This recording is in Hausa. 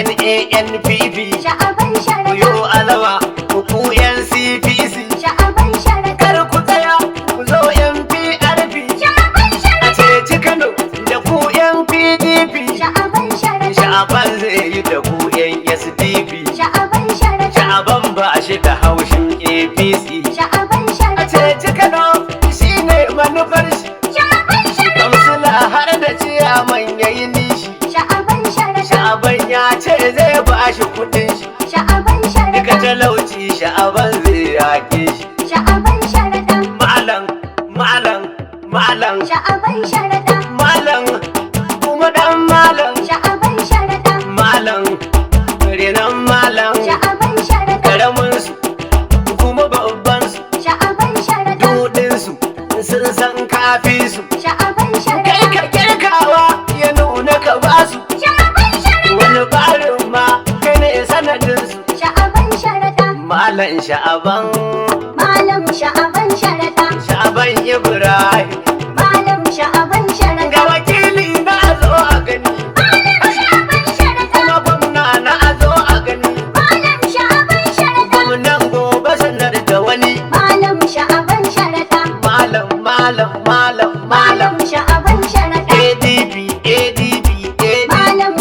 NANPP Sha'aban Sharaɗa. yo alawa ku NCPC Sha'aban Sharaɗa. kar ku tsaya ku zo NPRP Sha'aban a Sharaɗa. ceci Kano da ku NPDP Sha'aban Sharaɗa. Sha'aban zai yi da ku SDP Sha'aban Sharaɗa. Sha'aban ba shi da haushin APC Sha'aban a Sharaɗa. ceci Kano shine manufar shi Sha'aban Sharaɗa. kamsila har da ciyaman yayi nishi Sha'aban Sharaɗa. Sha'aban ya ce zai ba shi kudin shi Sha'aban duka Sharaɗa. talauci Sha'aban zai yake shi Sha'aban Sharaɗa. malam Sha'aban Sharaɗa. malam kuma dan malam Sha'aban Sharaɗa. malam renan malam Sha'aban Sharaɗa. karamin su kuma babban su Sha'aban Sharaɗa. dudin su sun san kafi su Sha'aban kai Sharaɗa. ka kirkawa ya nuna ka basu Sha'aban Sharaɗa. wani barin ma kai ne sanadin su Sha'aban Sharaɗa. malam Sha'aban Malam Sha'aban Sharaɗa. Sha'aban Ibrahim Malam Sha'aban Sharaɗa. ga wakil